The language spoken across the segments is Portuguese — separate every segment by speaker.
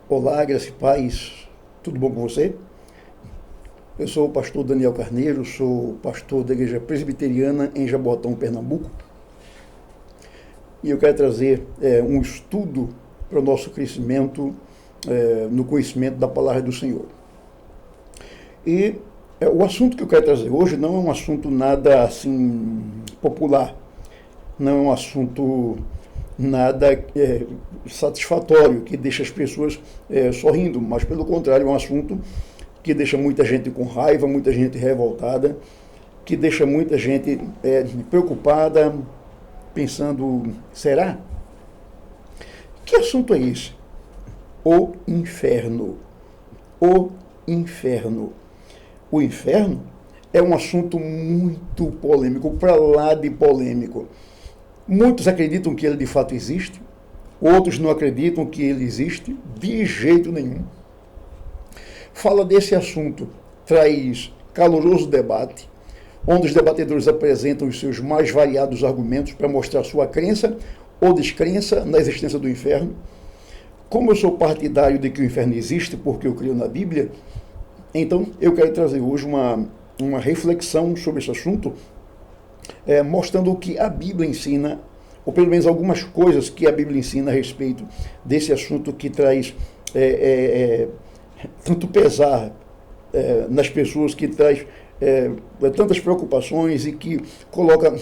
Speaker 1: Olá, graça e paz, tudo bom com você? Eu sou o pastor Daniel Carneiro, sou pastor da Igreja Presbiteriana em Jaboatão, Pernambuco, e eu quero trazer um estudo para o nosso crescimento no conhecimento da palavra do Senhor. E o assunto que eu quero trazer hoje não é um assunto nada assim popular, não é um assunto nada satisfatório, que deixa as pessoas sorrindo, mas pelo contrário, é um assunto que deixa muita gente com raiva, muita gente revoltada, que deixa muita gente preocupada, pensando, será? Que assunto é esse? O inferno. O inferno. O inferno é um assunto muito polêmico, para lá de polêmico. Muitos acreditam que ele de fato existe, outros não acreditam que ele existe de jeito nenhum. Fala desse assunto, traz caloroso debate, onde os debatedores apresentam os seus mais variados argumentos para mostrar sua crença ou descrença na existência do inferno. Como eu sou partidário de que o inferno existe, porque eu creio na Bíblia, então eu quero trazer hoje uma reflexão sobre esse assunto, mostrando o que a Bíblia ensina, ou pelo menos algumas coisas que a Bíblia ensina a respeito desse assunto que traz tanto pesar nas pessoas, que traz tantas preocupações e que coloca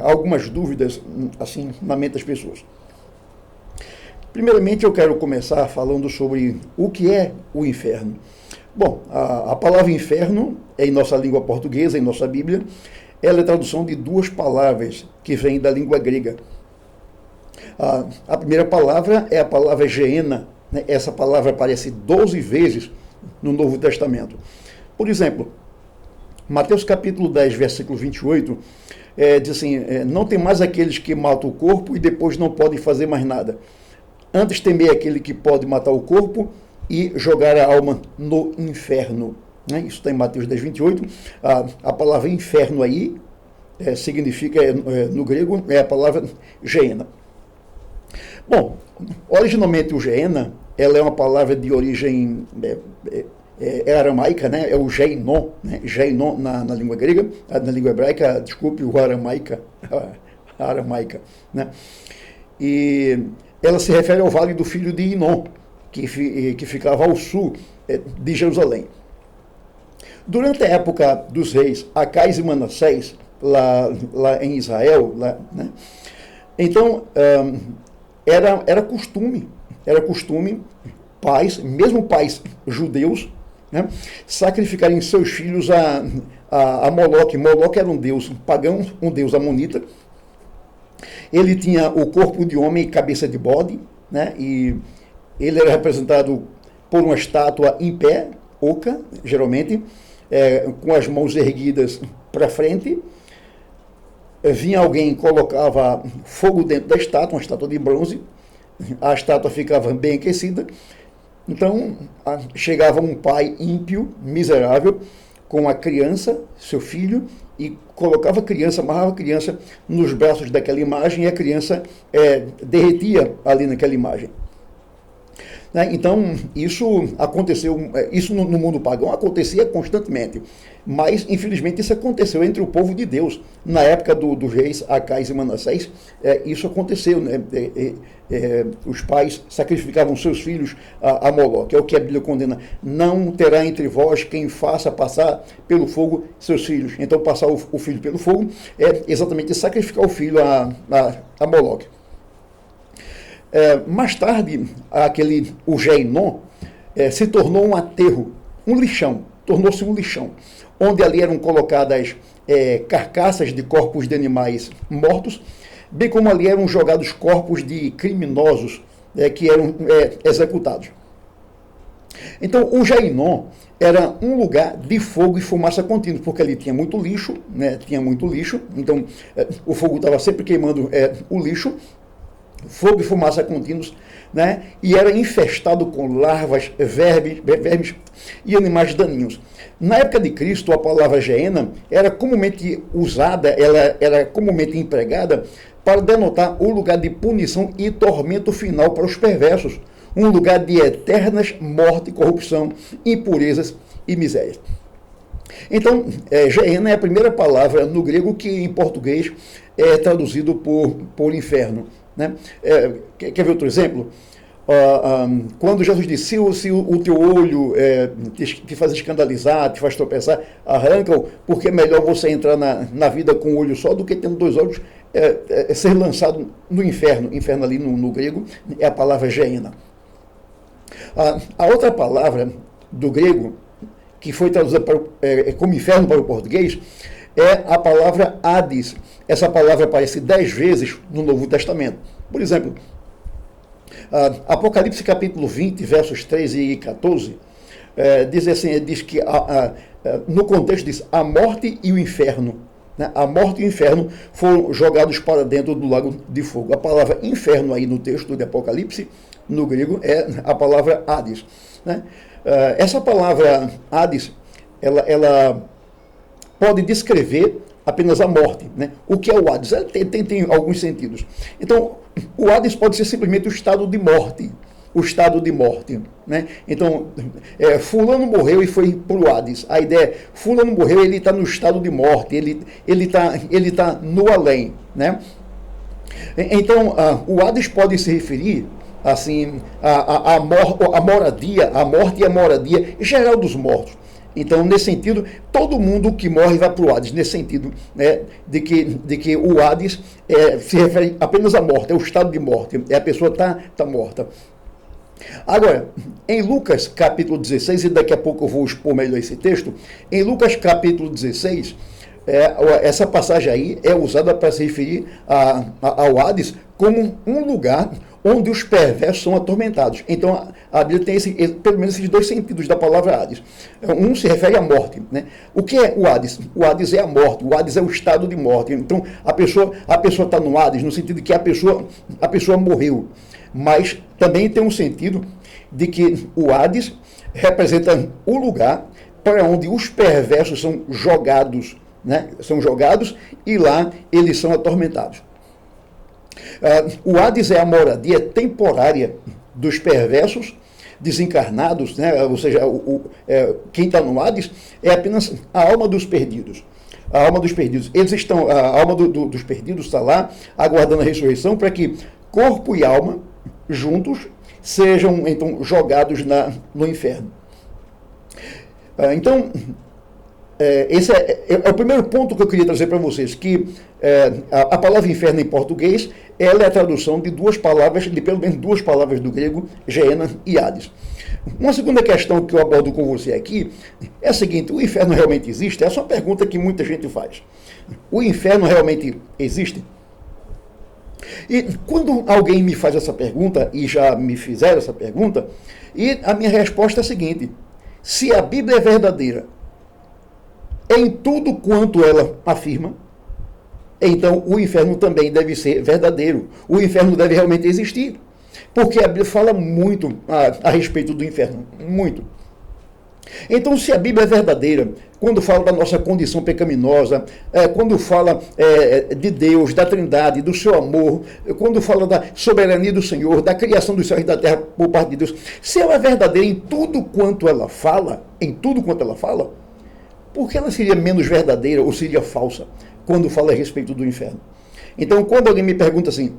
Speaker 1: algumas dúvidas assim na mente das pessoas. Primeiramente, eu quero começar falando sobre o que é o inferno. Bom, a palavra inferno, em nossa língua portuguesa, em nossa Bíblia, ela é a tradução de duas palavras que vêm da língua grega. A primeira palavra é a palavra Geena. Essa palavra aparece 12 vezes no Novo Testamento. Por exemplo, Mateus capítulo 10, versículo 28, diz assim, não tem mais aqueles que matam o corpo e depois não podem fazer mais nada. Antes temei aquele que pode matar o corpo e jogar a alma no inferno. Isso está em Mateus 10, 28. A palavra inferno aí significa, no grego, é a palavra Geena. Bom, originalmente o Geena, ela é uma palavra de origem aramaica, né? É o Geinon, né? Geinon na língua grega, na língua hebraica, desculpe, o aramaica, né? E ela se refere ao vale do filho de Inom, que ficava ao sul de Jerusalém. Durante a época dos reis Acais e Manassés, lá em Israel, né? Então, era costume pais, mesmo pais judeus, né, sacrificarem seus filhos a Moloque. Moloque era um deus pagão, um deus amonita. Ele tinha o corpo de homem e cabeça de bode, né, e ele era representado por uma estátua em pé, oca, geralmente, com as mãos erguidas para frente. Vinha alguém e colocava fogo dentro da estátua, uma estátua de bronze. A estátua ficava bem aquecida. Então, chegava um pai ímpio, miserável, com a criança, seu filho, e colocava a criança, amarrava a criança nos braços daquela imagem, e a criança derretia ali naquela imagem. Então, isso aconteceu, isso no mundo pagão acontecia constantemente, mas infelizmente isso aconteceu entre o povo de Deus. Na época dos reis Acais e Manassés, isso aconteceu, né? Os pais sacrificavam seus filhos a Moloque, é o que a Bíblia condena. Não terá entre vós quem faça passar pelo fogo seus filhos. Então, passar o filho pelo fogo é exatamente sacrificar o filho a Moloque. Mais tarde, o Geinon se tornou um aterro, um lixão, tornou-se um lixão, onde ali eram colocadas carcaças de corpos de animais mortos, bem como ali eram jogados corpos de criminosos que eram executados. Então, o Geinon era um lugar de fogo e fumaça contínuos, porque ali tinha muito lixo, né? Então o fogo estava sempre queimando o lixo, fogo e fumaça contínuos, né? E era infestado com larvas, vermes e animais daninhos. Na época de Cristo, a palavra Geena era comumente usada, ela era comumente empregada para denotar o lugar de punição e tormento final para os perversos, um lugar de eternas morte, corrupção, impurezas e misérias. Então, Geena é a primeira palavra no grego que em português é traduzido por inferno. Né? Quer ver outro exemplo? Quando Jesus disse, se o teu olho te faz escandalizar, te faz tropeçar, arranca-o, porque é melhor você entrar na vida com um olho só do que tendo dois olhos, ser lançado no inferno. Inferno ali no grego é a palavra Geena. A outra palavra do grego, que foi traduzida como inferno para o português, é a palavra Hades. Essa palavra aparece 10 vezes no Novo Testamento. Por exemplo, Apocalipse capítulo 20, versos 13 e 14, diz que no contexto diz a morte e o inferno. Né? A morte e o inferno foram jogados para dentro do lago de fogo. A palavra inferno aí no texto de Apocalipse, no grego, é a palavra Hades. Né? Essa palavra Hades, ela pode descrever apenas a morte. Né? O que é o Hades? Tem alguns sentidos. Então, o Hades pode ser simplesmente o estado de morte. O estado de morte. Né? Então, fulano morreu e foi para o Hades. A ideia é, fulano morreu, ele está no estado de morte, ele tá no além. Né? Então, o Hades pode se referir assim, a moradia, a morte e a moradia geral dos mortos. Então, nesse sentido, todo mundo que morre vai para o Hades, nesse sentido, né, de que o Hades se refere apenas à morte, é o estado de morte, a pessoa está morta. Agora, em Lucas capítulo 16, e daqui a pouco eu vou expor melhor esse texto, em Lucas capítulo 16, essa passagem aí é usada para se referir ao Hades como um lugar onde os perversos são atormentados. Então, a Bíblia tem pelo menos esses dois sentidos da palavra Hades. Um se refere à morte. Né? O que é o Hades? O Hades é a morte, o Hades é o estado de morte. Então, a pessoa está no Hades no sentido de que a pessoa morreu. Mas também tem um sentido de que o Hades representa o lugar para onde os perversos são jogados. Né? São jogados e lá eles são atormentados. O Hades é a moradia temporária dos perversos desencarnados, né? Ou seja, quem está no Hades é apenas a alma dos perdidos. A alma dos perdidos. A alma dos perdidos está lá aguardando a ressurreição para que corpo e alma juntos sejam então jogados no inferno. Então, esse é o primeiro ponto que eu queria trazer para vocês, que a palavra inferno em português, ela é a tradução de pelo menos duas palavras do grego, Geena e Hades. Uma segunda questão que eu abordo com você aqui é a seguinte: o inferno realmente existe? Essa é uma pergunta que muita gente faz. O inferno realmente existe? E quando alguém me faz essa pergunta, e já me fizeram essa pergunta, e a minha resposta é a seguinte: se a Bíblia é verdadeira em tudo quanto ela afirma, então o inferno também deve ser verdadeiro. O inferno deve realmente existir. Porque a Bíblia fala muito a respeito do inferno. Muito. Então, se a Bíblia é verdadeira, quando fala da nossa condição pecaminosa, quando fala de Deus, da Trindade, do seu amor, quando fala da soberania do Senhor, da criação dos céus e da terra por parte de Deus, se ela é verdadeira em tudo quanto ela fala, por que ela seria menos verdadeira ou seria falsa quando fala a respeito do inferno? Então, quando alguém me pergunta assim,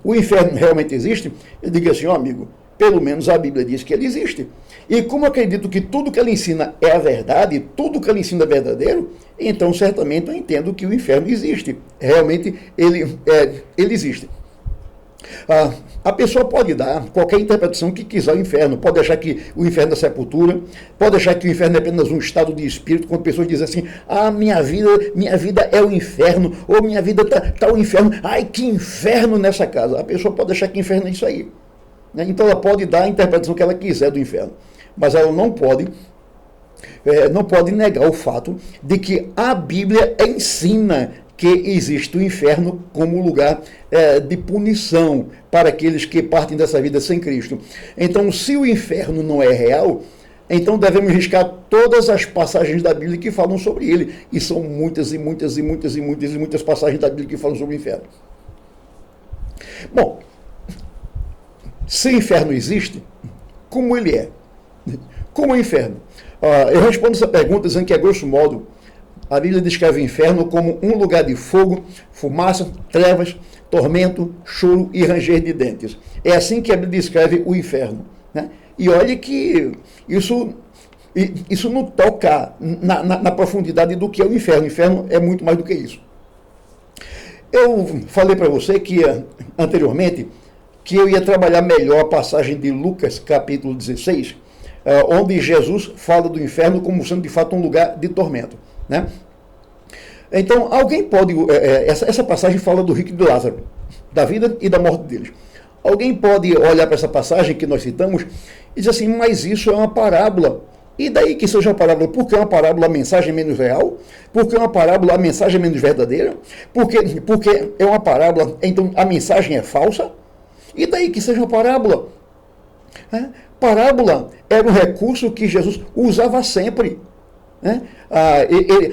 Speaker 1: o inferno realmente existe? Eu digo assim, amigo, pelo menos a Bíblia diz que ele existe. E como eu acredito que tudo que ela ensina é a verdade, tudo que ela ensina é verdadeiro, então certamente eu entendo que o inferno existe. Realmente ele existe. A pessoa pode dar qualquer interpretação que quiser ao inferno, pode achar que o inferno é sepultura, pode achar que o inferno é apenas um estado de espírito, quando pessoas dizem assim, minha vida é o inferno, ou minha vida está o inferno, ai que inferno nessa casa. A pessoa pode achar que o inferno é isso aí. Né? Então ela pode dar a interpretação que ela quiser do inferno, mas ela não pode negar o fato de que a Bíblia ensina que existe o inferno como lugar de punição para aqueles que partem dessa vida sem Cristo. Então, se o inferno não é real, então devemos riscar todas as passagens da Bíblia que falam sobre ele. E são muitas e muitas e muitas e muitas e muitas passagens da Bíblia que falam sobre o inferno. Bom, se o inferno existe, como ele é. Como é o inferno? Eu respondo essa pergunta dizendo que, a grosso modo, a Bíblia descreve o inferno como um lugar de fogo, fumaça, trevas, tormento, choro e ranger de dentes. É assim que a Bíblia descreve o inferno, né? E olha que isso não toca na profundidade do que é o inferno. O inferno é muito mais do que isso. Eu falei para você que anteriormente que eu ia trabalhar melhor a passagem de Lucas, capítulo 16, onde Jesus fala do inferno como sendo de fato um lugar de tormento, né? Então, alguém pode... essa passagem fala do rico e do Lázaro, da vida e da morte deles. Alguém pode olhar para essa passagem que nós citamos e dizer assim, mas isso é uma parábola. E daí que seja uma parábola? Porque é uma parábola a mensagem menos real? Porque é uma parábola a mensagem menos verdadeira? Porque é uma parábola, então a mensagem é falsa? E daí que seja uma parábola? Parábola era um recurso que Jesus usava sempre, né?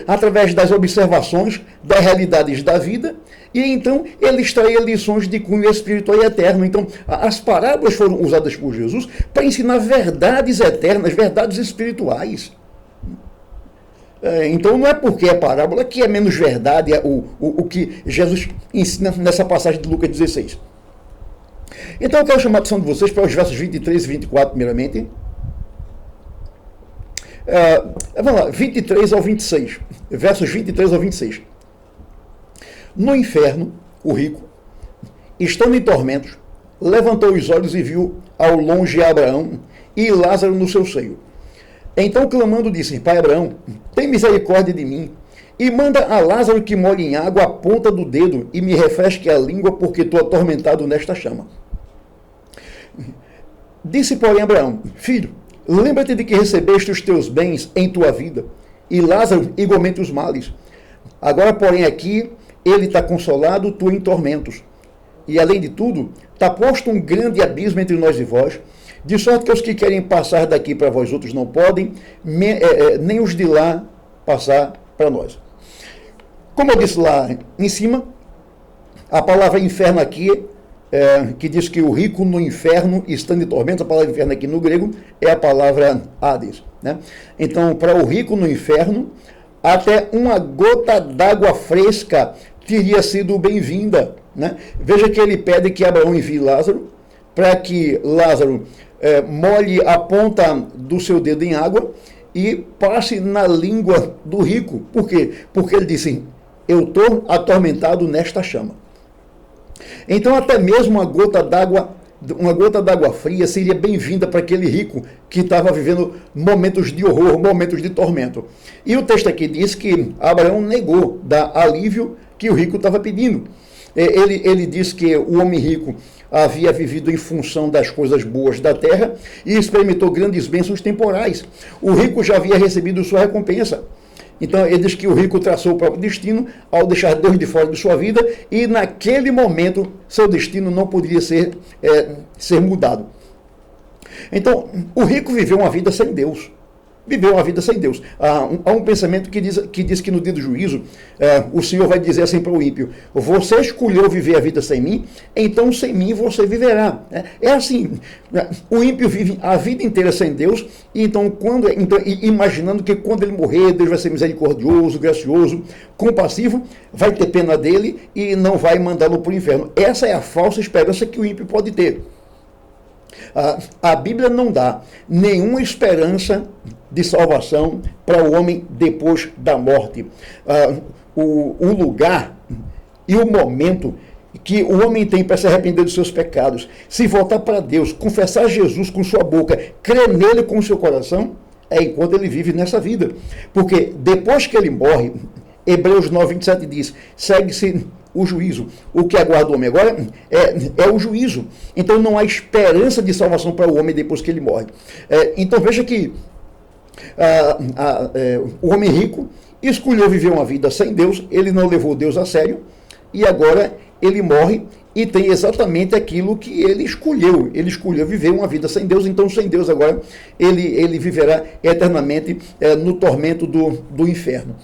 Speaker 1: Através das observações das realidades da vida, e então ele extraía lições de cunho espiritual e eterno. Então, as parábolas foram usadas por Jesus para ensinar verdades eternas, verdades espirituais. Então, não é porque é parábola que é menos verdade o que Jesus ensina nessa passagem de Lucas 16. Então, eu quero chamar a atenção de vocês para os versos 23 e 24, primeiramente. Vamos lá, 23 ao 26. Versos 23 ao 26. No inferno, o rico, estando em tormentos, levantou os olhos e viu ao longe Abraão e Lázaro no seu seio. Então, clamando, disse: Pai Abraão, tem misericórdia de mim, e manda a Lázaro que molhe em água a ponta do dedo e me refresque a língua, porque estou atormentado nesta chama. Disse, porém, Abraão: Filho, lembra-te de que recebeste os teus bens em tua vida, e Lázaro igualmente os males. Agora, porém, aqui ele está consolado, tu em tormentos. E, além de tudo, está posto um grande abismo entre nós e vós, de sorte que os que querem passar daqui para vós outros não podem, nem os de lá passar para nós. Como eu disse lá em cima, a palavra inferno aqui, que diz que o rico no inferno estando em tormentos, a palavra inferno aqui no grego é a palavra Hades, né? Então, para o rico no inferno, até uma gota d'água fresca teria sido bem-vinda, né? Veja que ele pede que Abraão envie Lázaro, para que Lázaro molhe a ponta do seu dedo em água e passe na língua do rico. Por quê? Porque ele disse: eu estou atormentado nesta chama. Então, até mesmo uma gota d'água fria seria bem-vinda para aquele rico que estava vivendo momentos de horror, momentos de tormento. E o texto aqui diz que Abraão negou dar alívio que o rico estava pedindo. Ele diz que o homem rico havia vivido em função das coisas boas da terra e experimentou grandes bênçãos temporais. O rico já havia recebido sua recompensa. Então, ele diz que o rico traçou o próprio destino ao deixar Deus de fora de sua vida, e naquele momento seu destino não poderia ser mudado. Então, o rico viveu uma vida sem Deus. Viveu uma vida sem Deus. Há um pensamento que diz que no dia do juízo, o Senhor vai dizer assim para o ímpio: você escolheu viver a vida sem mim, então sem mim você viverá. É assim, o ímpio vive a vida inteira sem Deus, e então, imaginando que quando ele morrer, Deus vai ser misericordioso, gracioso, compassivo, vai ter pena dele e não vai mandá-lo para o inferno. Essa é a falsa esperança que o ímpio pode ter. A Bíblia não dá nenhuma esperança de salvação para o homem depois da morte. O lugar e o momento que o homem tem para se arrepender dos seus pecados, se voltar para Deus, confessar Jesus com sua boca, crer nele com o seu coração, é enquanto ele vive nessa vida. Porque depois que ele morre, Hebreus 9:27 diz: segue-se o juízo. O que aguarda o homem agora é o juízo. Então não há esperança de salvação para o homem depois que ele morre. Então veja que o homem rico escolheu viver uma vida sem Deus, ele não levou Deus a sério, e agora ele morre e tem exatamente aquilo que ele escolheu. Ele escolheu viver uma vida sem Deus, então sem Deus agora ele viverá eternamente no tormento do inferno.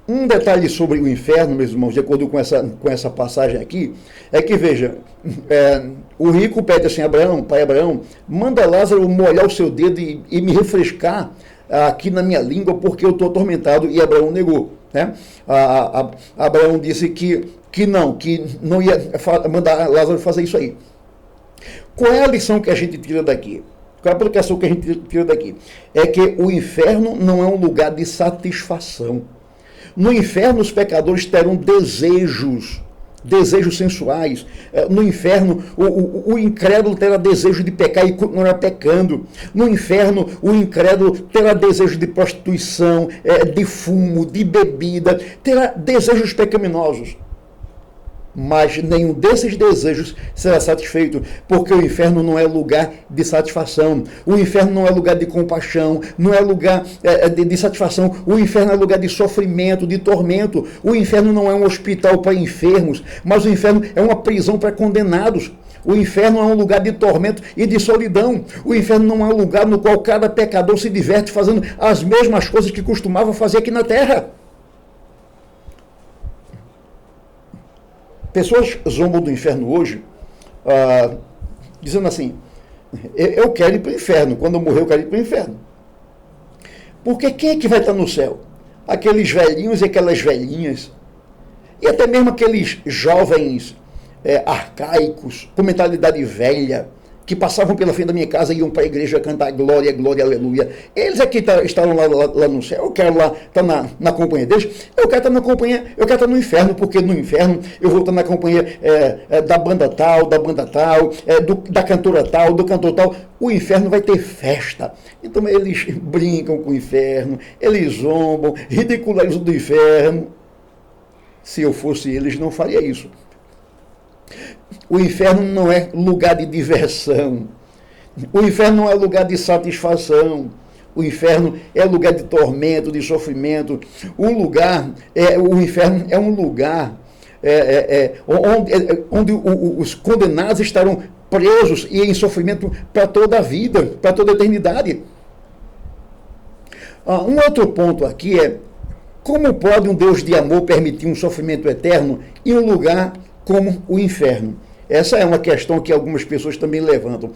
Speaker 1: Um detalhe sobre o inferno, meus irmãos, de acordo com essa passagem aqui, é que, veja, O rico pede assim, Abraão, pai Abraão, manda Lázaro molhar o seu dedo e me refrescar aqui na minha língua, porque eu estou atormentado. E Abraão negou. Né? Abraão disse que não ia mandar Lázaro fazer isso aí. Qual é a lição que a gente tira daqui? Qual é a aplicação que a gente tira daqui? É que o inferno não é um lugar de satisfação. No inferno os pecadores terão desejos sensuais. No inferno, o incrédulo terá desejo de pecar e continuará pecando. No inferno, o incrédulo terá desejo de prostituição, de fumo, de bebida, terá desejos pecaminosos. Mas nenhum desses desejos será satisfeito, porque o inferno não é lugar de satisfação, o inferno não é lugar de compaixão, não é lugar de satisfação, o inferno é lugar de sofrimento, de tormento. O inferno não é um hospital para enfermos, mas o inferno é uma prisão para condenados. O inferno é um lugar de tormento e de solidão. O inferno não é um lugar no qual cada pecador se diverte fazendo as mesmas coisas que costumava fazer aqui na terra. Pessoas zombam do inferno hoje, dizendo assim, eu quero ir para o inferno, quando eu morrer eu quero ir para o inferno. Porque quem é que vai estar no céu? Aqueles velhinhos e aquelas velhinhas, e até mesmo aqueles jovens arcaicos, com mentalidade velha, que passavam pela frente da minha casa e iam para a igreja cantar glória, glória, aleluia. Eles aqui estarão lá no céu. Eu quero lá estar na companhia deles. Eu quero estar na companhia, eu quero estar no inferno, porque no inferno eu vou estar na companhia da banda tal, da cantora tal, do cantor tal. O inferno vai ter festa. Então eles brincam com o inferno, eles zombam, ridicularizam do inferno. Se eu fosse eles, não faria isso. O inferno não é lugar de diversão. O inferno não é lugar de satisfação. O inferno é lugar de tormento, de sofrimento. O inferno é um lugar onde os condenados estarão presos e em sofrimento para toda a vida, para toda a eternidade. Um outro ponto aqui é: como pode um Deus de amor permitir um sofrimento eterno em um lugar como o inferno? Essa é uma questão que algumas pessoas também levantam.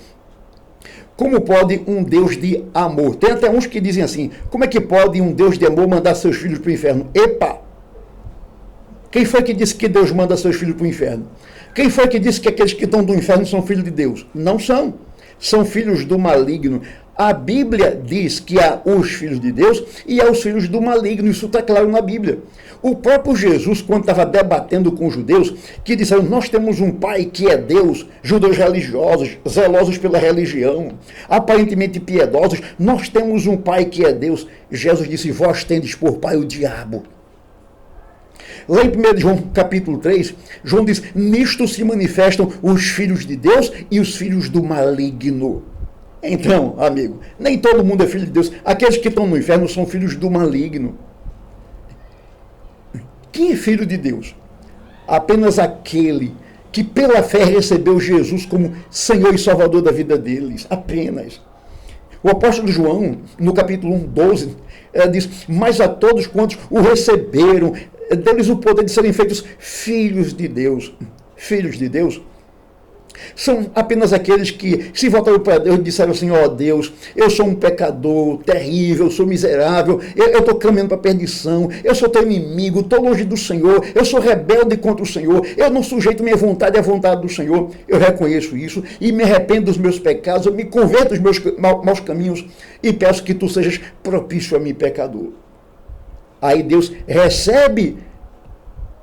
Speaker 1: Como pode um Deus de amor? Tem até uns que dizem assim, como é que pode um Deus de amor mandar seus filhos para o inferno? Epa! Quem foi que disse que Deus manda seus filhos para o inferno? Quem foi que disse que aqueles que estão do inferno são filhos de Deus? Não são. São filhos do maligno. A Bíblia diz que há os filhos de Deus e há os filhos do maligno. Isso está claro na Bíblia. O próprio Jesus, quando estava debatendo com os judeus, que disseram, nós temos um pai que é Deus, judeus religiosos, zelosos pela religião, aparentemente piedosos, nós temos um pai que é Deus. Jesus disse, vós tendes por pai o diabo. Lá em 1 João capítulo 3, João diz, nisto se manifestam os filhos de Deus e os filhos do maligno. Então, amigo, nem todo mundo é filho de Deus. Aqueles que estão no inferno são filhos do maligno. Quem é filho de Deus? Apenas aquele que pela fé recebeu Jesus como Senhor e Salvador da vida deles. Apenas. O apóstolo João, no capítulo 1, 12, diz, mas a todos quantos o receberam, deles o poder de serem feitos filhos de Deus. Filhos de Deus são apenas aqueles que se voltaram para Deus e disseram assim, ó Deus, eu sou um pecador terrível, eu sou miserável, eu estou caminhando para a perdição, eu sou teu inimigo, estou longe do Senhor, eu sou rebelde contra o Senhor, eu não sujeito minha vontade à vontade do Senhor, eu reconheço isso e me arrependo dos meus pecados, eu me converto dos meus maus caminhos e peço que tu sejas propício a mim, pecador. Aí Deus recebe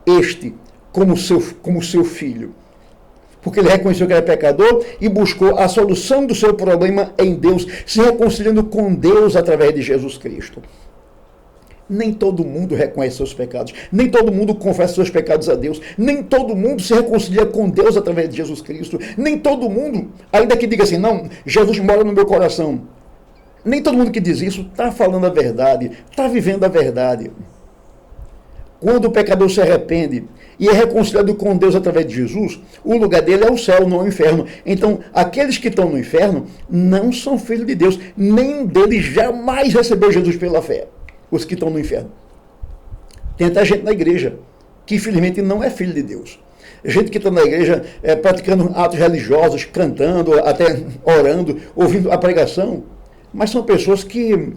Speaker 1: este como seu filho, porque ele reconheceu que era pecador e buscou a solução do seu problema em Deus, se reconciliando com Deus através de Jesus Cristo. Nem todo mundo reconhece seus pecados, nem todo mundo confessa seus pecados a Deus, nem todo mundo se reconcilia com Deus através de Jesus Cristo, nem todo mundo, ainda que diga assim, não, Jesus mora no meu coração, nem todo mundo que diz isso está falando a verdade, está vivendo a verdade. Quando o pecador se arrepende e é reconciliado com Deus através de Jesus, o lugar dele é o céu, não é o inferno. Então, aqueles que estão no inferno não são filhos de Deus. Nenhum deles jamais recebeu Jesus pela fé. Os que estão no inferno. Tem até gente na igreja que, infelizmente, não é filho de Deus. gente que está na igreja praticando atos religiosos, cantando, até orando, ouvindo a pregação, mas são pessoas que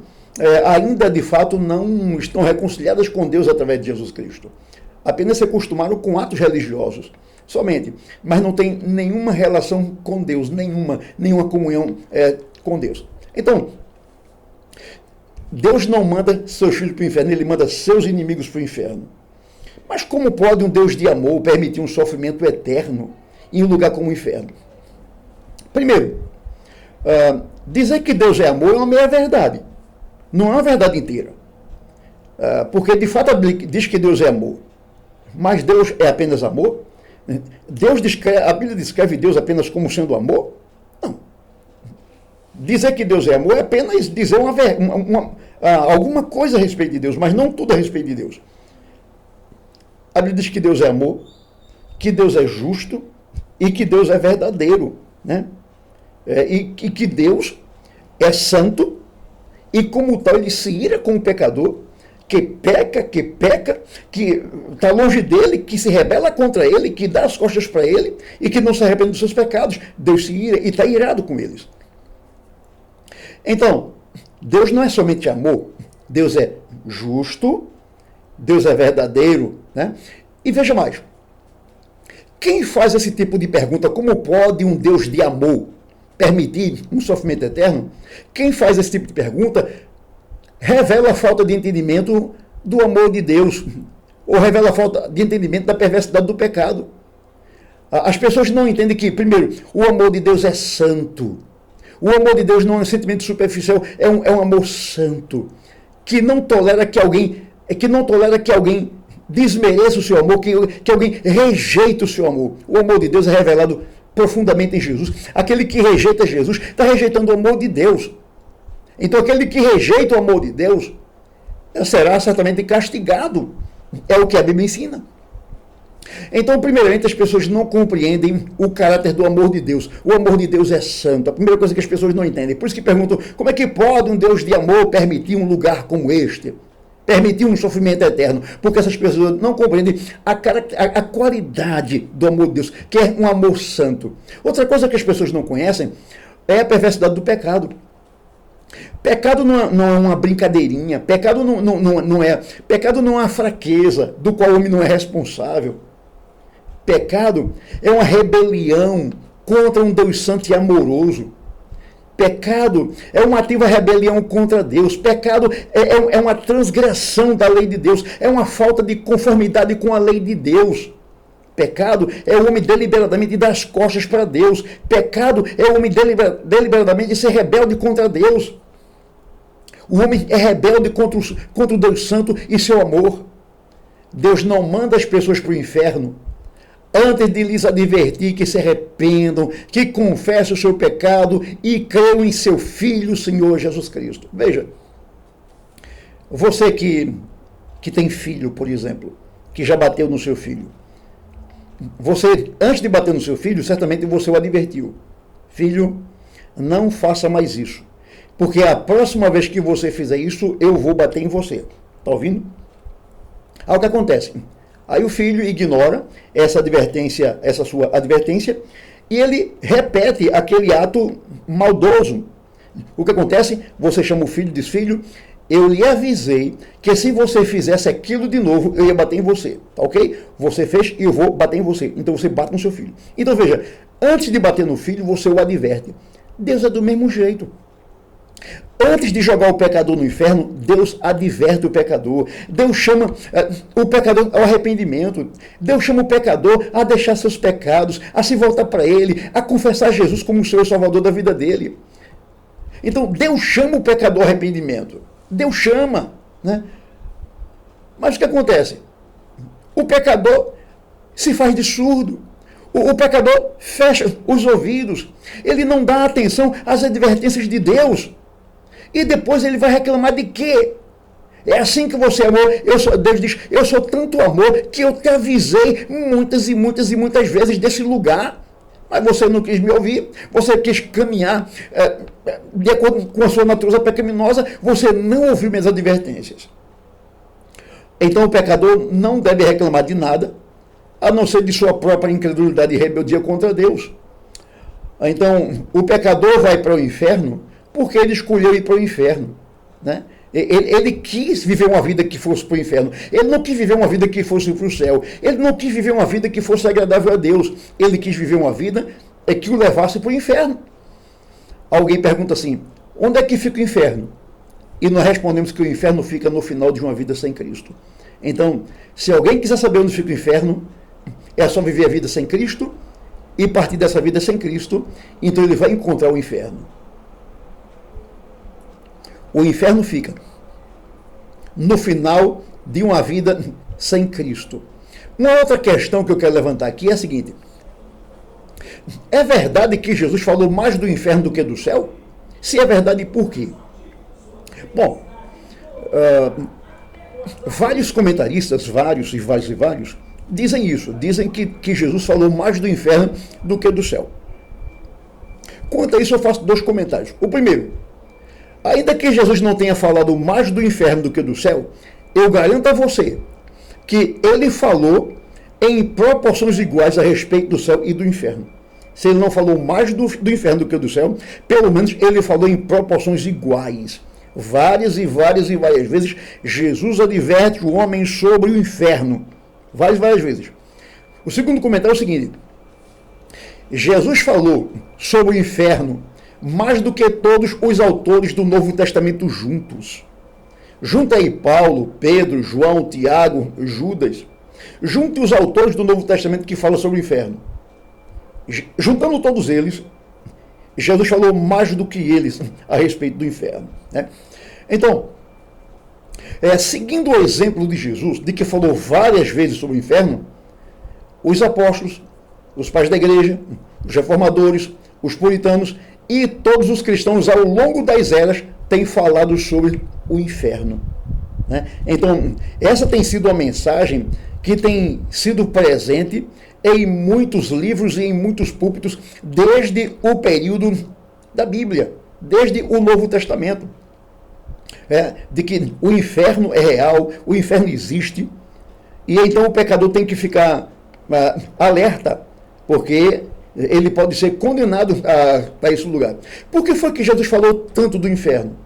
Speaker 1: ainda de fato não estão reconciliadas com Deus através de Jesus Cristo. Apenas se acostumaram com atos religiosos, somente, mas não tem nenhuma relação com Deus, nenhuma comunhão com Deus. Então, Deus não manda seus filhos para o inferno, ele manda seus inimigos para o inferno. Mas como pode um Deus de amor permitir um sofrimento eterno em um lugar como o inferno? Primeiro, dizer que Deus é amor é uma meia verdade. Não é uma verdade inteira. Porque de fato a Bíblia diz que Deus é amor. Mas Deus é apenas amor? A Bíblia descreve Deus apenas como sendo amor? Não. Dizer que Deus é amor é apenas dizer alguma coisa a respeito de Deus, mas não tudo a respeito de Deus. A Bíblia diz que Deus é amor, que Deus é justo e que Deus é verdadeiro, né? E que Deus é santo e como tal ele se ira com o pecador que peca, que está longe dele, que se rebela contra ele, que dá as costas para ele e que não se arrepende dos seus pecados. Deus se ira e está irado com eles. Então, Deus não é somente amor, Deus é justo, Deus é verdadeiro, né? E veja mais, quem faz esse tipo de pergunta, como pode um Deus de amor permitir um sofrimento eterno? Quem faz esse tipo de pergunta revela a falta de entendimento do amor de Deus, ou revela a falta de entendimento da perversidade do pecado. As pessoas não entendem que, primeiro, o amor de Deus é santo. O amor de Deus não é um sentimento superficial, é um amor santo, que não tolera que alguém desmereça o seu amor, que alguém rejeite o seu amor. O amor de Deus é revelado profundamente em Jesus. Aquele que rejeita Jesus está rejeitando o amor de Deus. Então aquele que rejeita o amor de Deus será certamente castigado. É o que a Bíblia ensina. Então, primeiramente, as pessoas não compreendem o caráter do amor de Deus. O amor de Deus é santo. A primeira coisa que as pessoas não entendem. Por isso que perguntam, como é que pode um Deus de amor permitir um lugar como este? Permitir um sofrimento eterno? Porque essas pessoas não compreendem a qualidade do amor de Deus, que é um amor santo. Outra coisa que as pessoas não conhecem é a perversidade do pecado. Pecado não é uma brincadeirinha, pecado não é uma fraqueza do qual o homem não é responsável. Pecado é uma rebelião contra um Deus santo e amoroso. Pecado é uma ativa rebelião contra Deus. Pecado é uma transgressão da lei de Deus, é uma falta de conformidade com a lei de Deus. Pecado é o homem deliberadamente dar as costas para Deus. Pecado é o homem deliberadamente ser rebelde contra Deus. O homem é rebelde contra o Deus Santo e seu amor. Deus não manda as pessoas para o inferno antes de lhes advertir que se arrependam, que confessem o seu pecado e creiam em seu Filho, o Senhor Jesus Cristo. Veja, você que tem filho, por exemplo, que já bateu no seu filho, você, antes de bater no seu filho, certamente você o advertiu. Filho, não faça mais isso. Porque a próxima vez que você fizer isso, eu vou bater em você. Está ouvindo? Aí o que acontece? Aí o filho ignora essa sua advertência, e ele repete aquele ato maldoso. O que acontece? Você chama o filho e diz, filho, eu lhe avisei que se você fizesse aquilo de novo, eu ia bater em você, tá ok? Você fez e eu vou bater em você. Então você bate no seu filho. Então veja, antes de bater no filho, você o adverte. Deus é do mesmo jeito. Antes de jogar o pecador no inferno, Deus adverte o pecador. Deus chama o pecador ao arrependimento. Deus chama o pecador a deixar seus pecados, a se voltar para Ele, a confessar Jesus como o Senhor Salvador da vida dele. Então Deus chama o pecador ao arrependimento. Deus chama, né? Mas o que acontece? O pecador se faz de surdo. O pecador fecha os ouvidos. Ele não dá atenção às advertências de Deus. E depois ele vai reclamar de quê? É assim que você amou. Deus diz, eu sou tanto amor que eu te avisei muitas e muitas e muitas vezes desse lugar. Mas você não quis me ouvir, você quis caminhar de acordo com a sua natureza pecaminosa, você não ouviu minhas advertências. Então o pecador não deve reclamar de nada, a não ser de sua própria incredulidade e rebeldia contra Deus. Então, o pecador vai para o inferno porque ele escolheu ir para o inferno, né? Ele quis viver uma vida que fosse para o inferno. Ele não quis viver uma vida que fosse para o céu. Ele não quis viver uma vida que fosse agradável a Deus. Ele quis viver uma vida que o levasse para o inferno. Alguém pergunta assim, onde é que fica o inferno? E nós respondemos que o inferno fica no final de uma vida sem Cristo. Então, se alguém quiser saber onde fica o inferno, é só viver a vida sem Cristo e partir dessa vida sem Cristo, então ele vai encontrar o inferno. O inferno fica no final de uma vida sem Cristo. Uma outra questão que eu quero levantar aqui é a seguinte: é verdade que Jesus falou mais do inferno do que do céu? Se é verdade, por quê? Bom, vários comentaristas, vários, dizem isso, dizem que Jesus falou mais do inferno do que do céu. Quanto a isso, eu faço dois comentários. O primeiro, ainda que Jesus não tenha falado mais do inferno do que do céu, eu garanto a você que ele falou em proporções iguais a respeito do céu e do inferno. Se ele não falou mais do inferno do que do céu, pelo menos ele falou em proporções iguais. Várias vezes, Jesus adverte o homem sobre o inferno. Várias vezes. O segundo comentário é o seguinte: Jesus falou sobre o inferno mais do que todos os autores do Novo Testamento juntos. Junta aí Paulo, Pedro, João, Tiago, Judas. Junte os autores do Novo Testamento que falam sobre o inferno. Juntando todos eles, Jesus falou mais do que eles a respeito do inferno, né? Então, seguindo o exemplo de Jesus, de que falou várias vezes sobre o inferno, os apóstolos, os pais da igreja, os reformadores, os puritanos e todos os cristãos ao longo das eras têm falado sobre o inferno, né? Então, essa tem sido a mensagem que tem sido presente em muitos livros e em muitos púlpitos desde o período da Bíblia, desde o Novo Testamento. De que o inferno é real, o inferno existe, e então o pecador tem que ficar alerta, porque ele pode ser condenado a esse lugar. Por que foi que Jesus falou tanto do inferno?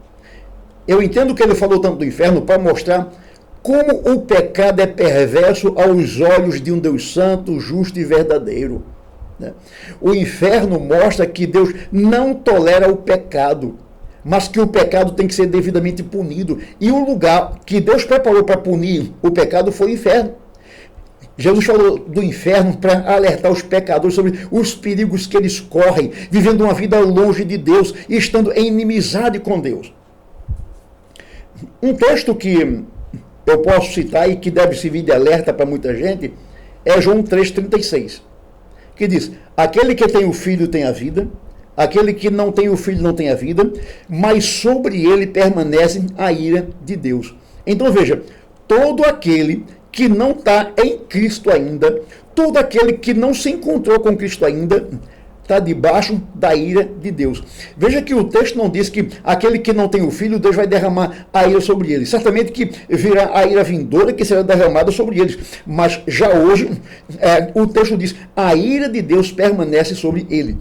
Speaker 1: Eu entendo que ele falou tanto do inferno para mostrar como o pecado é perverso aos olhos de um Deus santo, justo e verdadeiro, né? O inferno mostra que Deus não tolera o pecado, mas que o pecado tem que ser devidamente punido. E o lugar que Deus preparou para punir o pecado foi o inferno. Jesus falou do inferno para alertar os pecadores sobre os perigos que eles correm, vivendo uma vida longe de Deus e estando em inimizade com Deus. Um texto que eu posso citar e que deve servir de alerta para muita gente é João 3,36, que diz: aquele que tem o filho tem a vida, aquele que não tem o filho não tem a vida, mas sobre ele permanece a ira de Deus. Então veja, todo aquele que não está em Cristo ainda, todo aquele que não se encontrou com Cristo ainda, está debaixo da ira de Deus. Veja que o texto não diz que aquele que não tem o filho, Deus vai derramar a ira sobre ele. Certamente que virá a ira vindoura que será derramada sobre eles. Mas já hoje, o texto diz, a ira de Deus permanece sobre ele.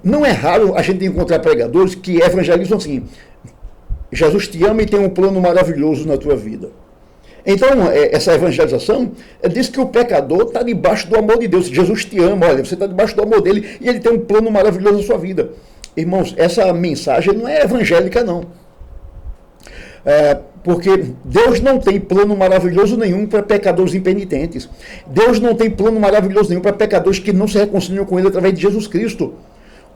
Speaker 1: Não é raro a gente encontrar pregadores que evangelizam assim: Jesus te ama e tem um plano maravilhoso na tua vida. Então, essa evangelização diz que o pecador está debaixo do amor de Deus. Jesus te ama, olha, você está debaixo do amor dele e ele tem um plano maravilhoso na sua vida. Irmãos, essa mensagem não é evangélica, não. Porque Deus não tem plano maravilhoso nenhum para pecadores impenitentes. Deus não tem plano maravilhoso nenhum para pecadores que não se reconciliam com ele através de Jesus Cristo.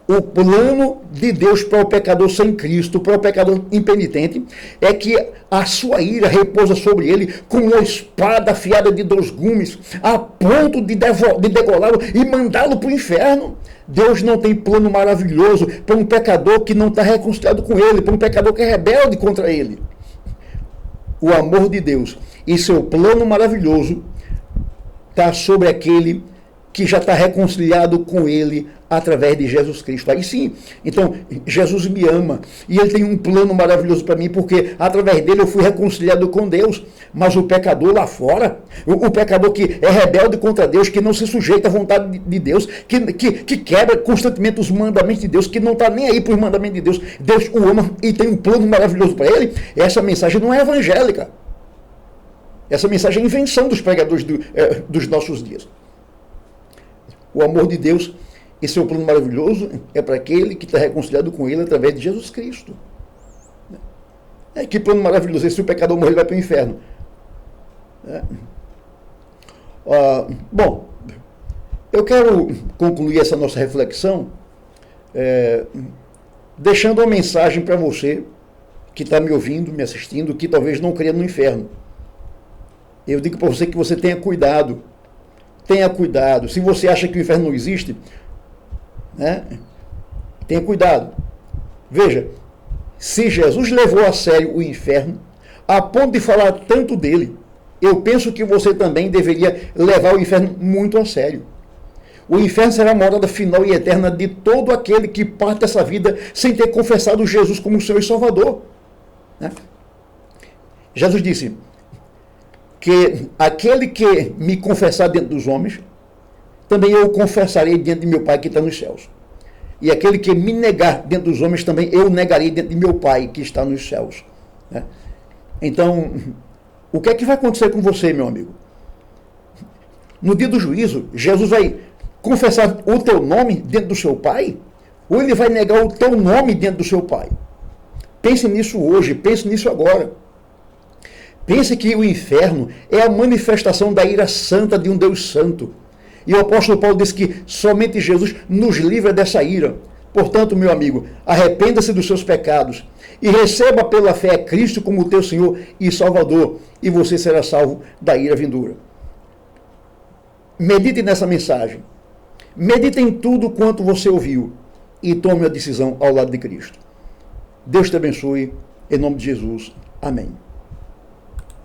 Speaker 1: O plano de Deus para o pecador sem Cristo, para o pecador impenitente, é que a sua ira repousa sobre ele como uma espada afiada de 2 gumes, a ponto de degolá-lo e mandá-lo para o inferno. Deus não tem plano maravilhoso para um pecador que não está reconciliado com ele, para um pecador que é rebelde contra ele. O amor de Deus e seu plano maravilhoso está sobre aquele que já está reconciliado com ele através de Jesus Cristo. Aí sim, então Jesus me ama e ele tem um plano maravilhoso para mim, porque através dele eu fui reconciliado com Deus. Mas o pecador lá fora, o pecador que é rebelde contra Deus, que não se sujeita à vontade de Deus, que quebra constantemente os mandamentos de Deus, que não está nem aí para os mandamentos de Deus, Deus o ama e tem um plano maravilhoso para ele, essa mensagem não é evangélica. Essa mensagem é invenção dos pregadores dos nossos dias. O amor de Deus, esse é o plano maravilhoso, é para aquele que está reconciliado com ele através de Jesus Cristo. Que plano maravilhoso, se o pecador morrer, ele vai para o inferno. Bom, eu quero concluir essa nossa reflexão deixando uma mensagem para você que está me ouvindo, me assistindo, que talvez não creia no inferno. Eu digo para você que você tenha cuidado. Tenha cuidado. Se você acha que o inferno não existe, tenha cuidado. Veja, se Jesus levou a sério o inferno, a ponto de falar tanto dele, eu penso que você também deveria levar o inferno muito a sério. O inferno será a morada final e eterna de todo aquele que parte dessa vida sem ter confessado Jesus como Senhor e Salvador. Jesus disse que aquele que me confessar diante dos homens, também eu o confessarei diante de meu Pai que está nos céus. E aquele que me negar diante dos homens, também eu negarei diante de meu Pai que está nos céus. Então, o que é que vai acontecer com você, meu amigo? No dia do juízo, Jesus vai confessar o teu nome diante do seu Pai? Ou ele vai negar o teu nome diante do seu Pai? Pense nisso hoje, pense nisso agora. Pense que o inferno é a manifestação da ira santa de um Deus santo. E o apóstolo Paulo diz que somente Jesus nos livra dessa ira. Portanto, meu amigo, arrependa-se dos seus pecados e receba pela fé a Cristo como teu Senhor e Salvador, e você será salvo da ira vindoura. Medite nessa mensagem. Medite em tudo quanto você ouviu e tome a decisão ao lado de Cristo. Deus te abençoe, em nome de Jesus. Amém.